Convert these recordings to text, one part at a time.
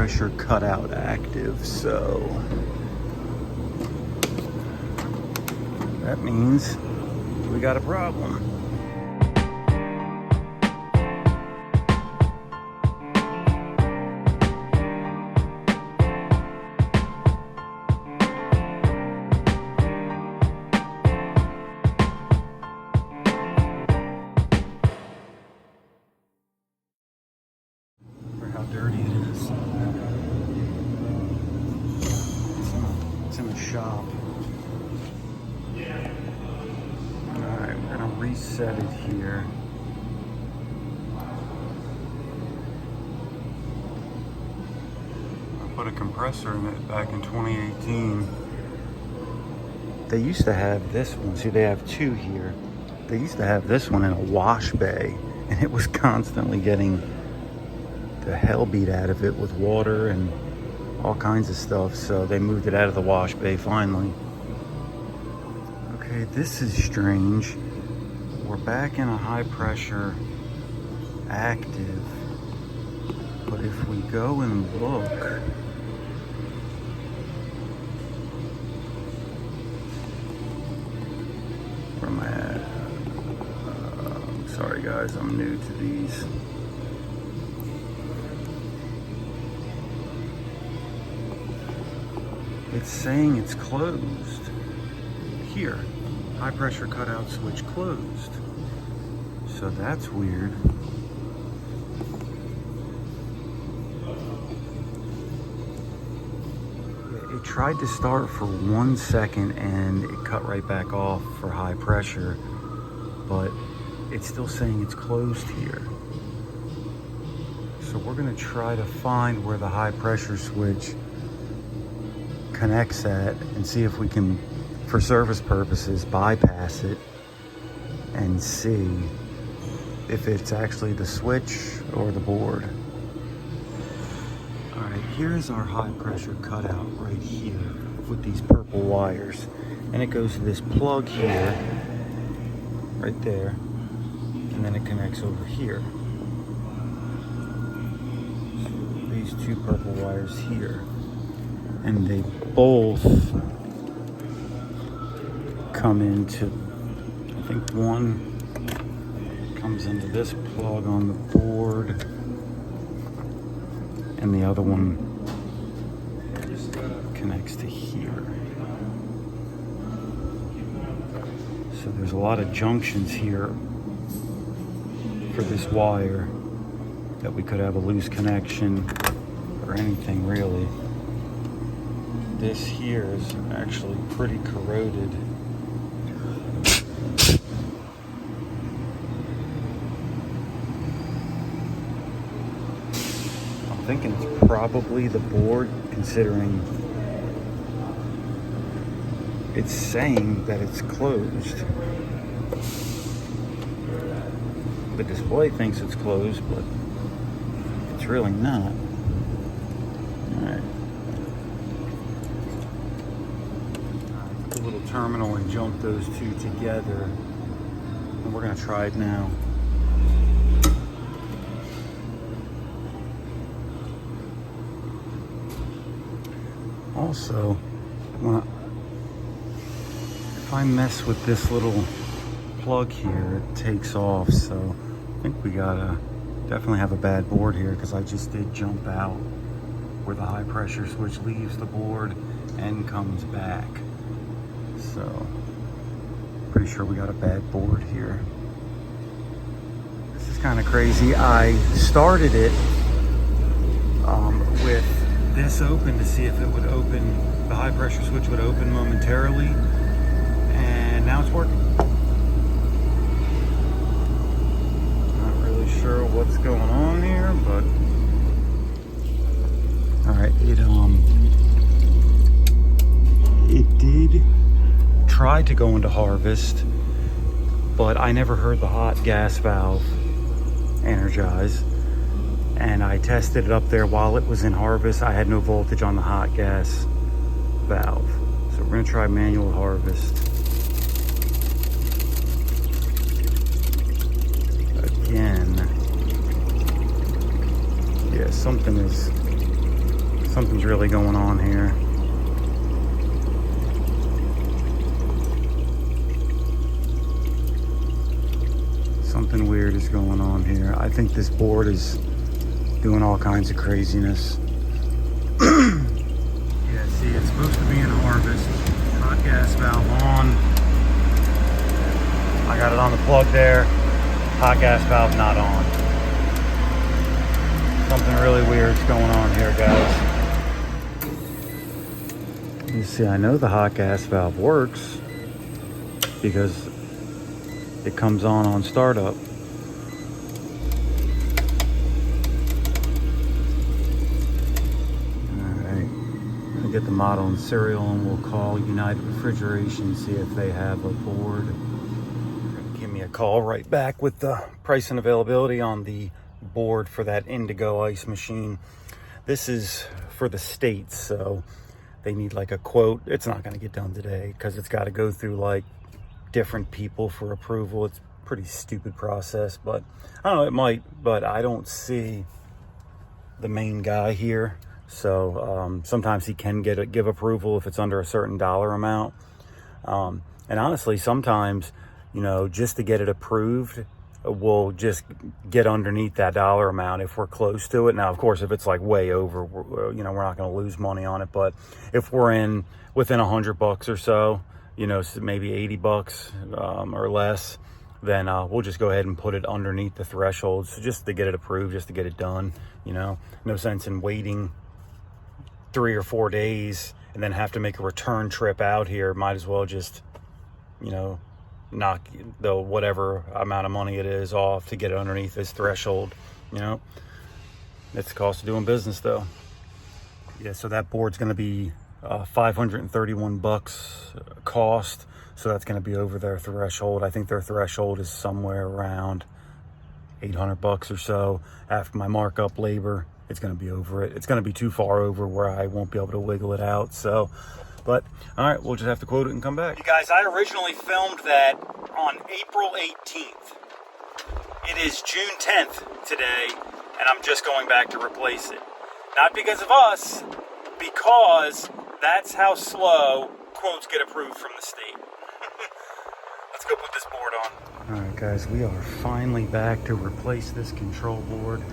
pressure cutout active, so that means we got a problem. For how dirty it is. It's in the shop. Alright, we're gonna reset it here. I put a compressor in it back in 2018. They used to have this one. See, they have two here. They used to have this one in a wash bay, and it was constantly getting the hell beat out of it with water and all kinds of stuff. So they moved it out of the wash bay finally. Okay, this is strange. We're back in a high pressure active, but if we go and look, where am I at? Sorry guys, I'm new to these. It's saying it's closed. Here, high pressure cutout switch closed. So that's weird. It tried to start for 1 second and it cut right back off for high pressure, but it's still saying it's closed here. So we're gonna try to find where the high pressure switch connects at and see if we can, for service purposes, bypass it and see if it's actually the switch or the board. All right, here's our high pressure cutout right here with these purple wires, and it goes to this plug here, right there, and then it connects over here. So these two purple wires here, and they both come into, I think one comes into this plug on the board, and the other one connects to here. So there's a lot of junctions here for this wire that we could have a loose connection or anything really. This here is actually pretty corroded. I'm thinking it's probably the board, considering it's saying that it's closed. The display thinks it's closed, but it's really not. Alright. Little terminal and jump those two together, and we're going to try it now. Also, if I mess with this little plug here, it takes off, so I think we gotta definitely have a bad board here, because I just did jump out where the high pressure switch leaves the board and comes back. So, pretty sure we got a bad board here. This is kind of crazy. I started it with this open to see if it would open, the high pressure switch would open momentarily, and now it's working. Not really sure what's going on here, but all right, it did try to go into harvest, but I never heard the hot gas valve energize, and I tested it up there while it was in harvest. I had no voltage on the hot gas valve, so we're gonna try manual harvest again. Yeah, something is Something's really going on here. Something weird is going on here. I think this board is doing all kinds of craziness. Yeah, see, it's supposed to be in harvest. Hot gas valve on. I got it on the plug there. Hot gas valve not on. Something really weird's going on here, guys. You see, I know the hot gas valve works because it comes on startup. Get the model and serial, and we'll call United Refrigeration, see if they have a board. Give me a call right back with the price and availability on the board for that Indigo ice machine. This is for the States, so they need like a quote. It's not going to get done today because it's got to go through like different people for approval. It's a pretty stupid process, but I don't know, it might, but I don't see the main guy here. So sometimes he can give approval if it's under a certain dollar amount. And honestly, sometimes, you know, just to get it approved, we'll just get underneath that dollar amount if we're close to it. Now, of course, if it's like way over, you know, we're not going to lose money on it. But if we're within $100 or so, you know, maybe $80 or less, then we'll just go ahead and put it underneath the threshold. So just to get it approved, just to get it done, you know, no sense in waiting 3 or 4 days and then have to make a return trip out here. Might as well just, you know, knock the whatever amount of money it is off to get it underneath this threshold. You know, it's the cost of doing business though. Yeah, so that board's going to be $531 cost, so that's going to be over their threshold. I think their threshold is somewhere around $800 or so. After my markup labor, it's going to be over it. It's going to be too far over where I won't be able to wiggle it out. So, but all right, we'll just have to quote it and come back. You guys, I originally filmed that on April 18th. It is June 10th today, and I'm just going back to replace it. Not because of us, because that's how slow quotes get approved from the state. Let's go put this board on. All right, guys, we are finally back to replace this control board.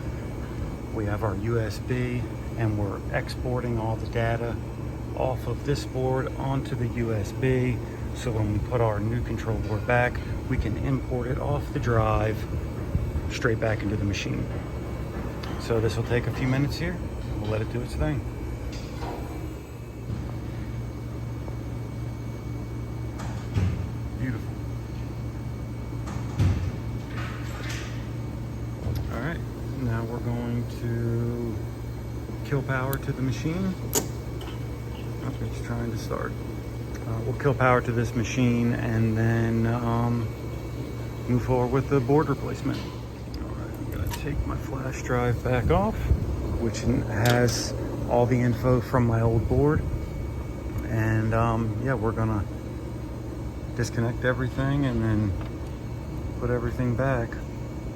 We have our USB, and we're exporting all the data off of this board onto the USB. So when we put our new control board back, we can import it off the drive straight back into the machine. So this will take a few minutes here. We'll let it do its thing. Beautiful. All right, now we're going to kill power to the machine. Oh, it's trying to start. We'll kill power to this machine and then move forward with the board replacement. All right, I'm gonna take my flash drive back off, which has all the info from my old board. And yeah, we're gonna disconnect everything and then put everything back.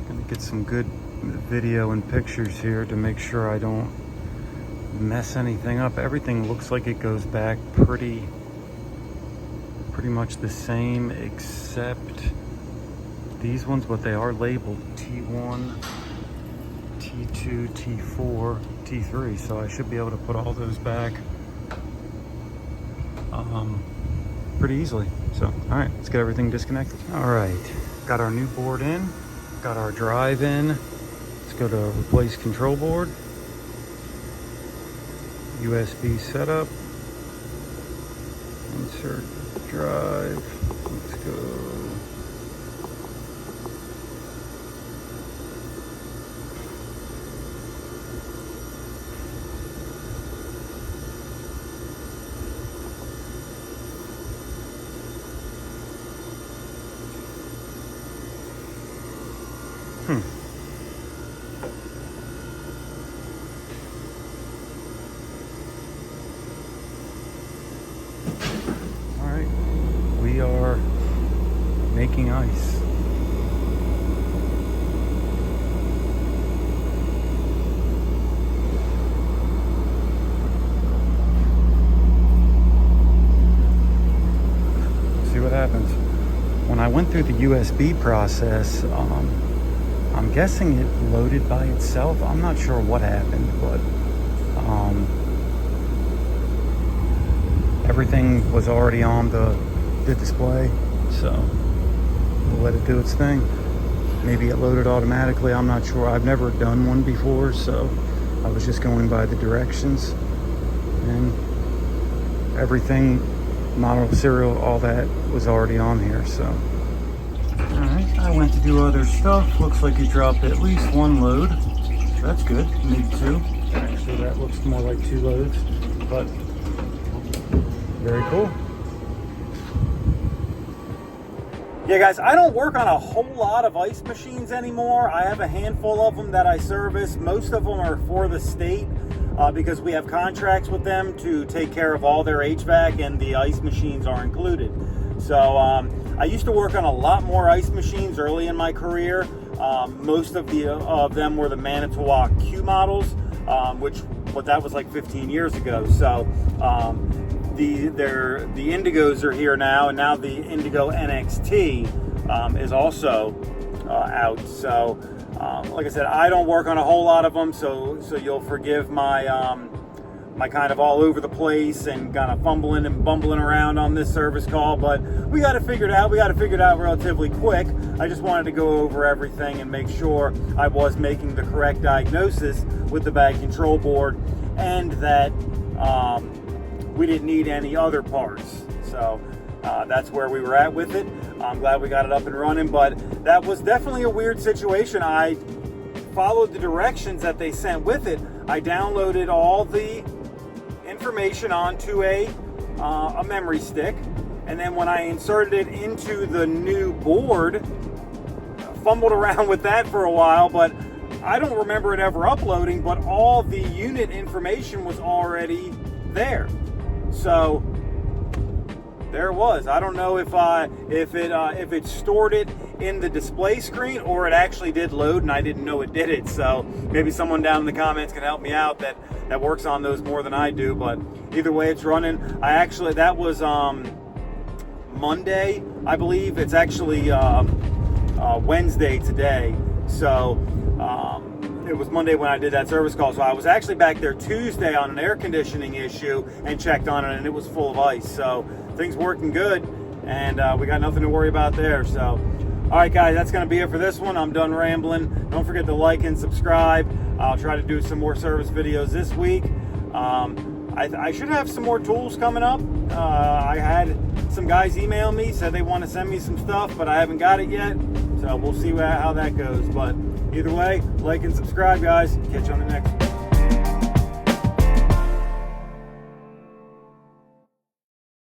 Gonna get some good video and pictures here to make sure I don't mess anything up. Everything looks like it goes back pretty much the same, except these ones, but they are labeled T1, T2, T4, T3, so I should be able to put all those back pretty easily. So, all right, let's get everything disconnected. All right, got our new board in, got our drive in. Let's go to replace control board. USB setup. Insert drive. Let's go. We are making ice. went through the USB process. I'm guessing it loaded by itself. I'm not sure what happened, but everything was already on the display, so we'll let it do its thing. Maybe it loaded automatically, I'm not sure. I've never done one before, so I was just going by the directions, and everything, model, serial, all that was already on here. So alright, I went to do other stuff. Looks like it dropped at least one load. That's good, maybe two. So that looks more like 2 loads, but very cool. Yeah, guys, I don't work on a whole lot of ice machines anymore. I have a handful of them that I service. Most of them are for the state because we have contracts with them to take care of all their HVAC, and the ice machines are included. So I used to work on a lot more ice machines early in my career. Most of them were the Manitowoc Q models, but that was like 15 years ago. So the Indigos are here now, and now the Indigo NXT is also out. So like I said, I don't work on a whole lot of them, so you'll forgive my my kind of all over the place and kind of fumbling and bumbling around on this service call, but we got to figure it out. We got to figure it out relatively quick. I just wanted to go over everything and make sure I was making the correct diagnosis with the bag control board, and that we didn't need any other parts. So that's where we were at with it. I'm glad we got it up and running, but that was definitely a weird situation. I followed the directions that they sent with it. I downloaded all the information onto a memory stick, and then when I inserted it into the new board, fumbled around with that for a while, but I don't remember it ever uploading, but all the unit information was already there. So there it was. I don't know if it stored it in the display screen or it actually did load and I didn't know it did it. So maybe someone down in the comments can help me out that works on those more than I do. But either way, it's running. That was Monday, I believe. It's actually Wednesday today. So it was Monday when I did that service call. So I was actually back there Tuesday on an air conditioning issue and checked on it, and it was full of ice. So things working good, and we got nothing to worry about there. So all right, guys, that's going to be it for this one. I'm done rambling. Don't forget to like and subscribe. I'll try to do some more service videos this week. I should have some more tools coming up. I had some guys email me, said they want to send me some stuff, but I haven't got it yet. So we'll see how that goes. But either way, like and subscribe, guys. Catch you on the next one.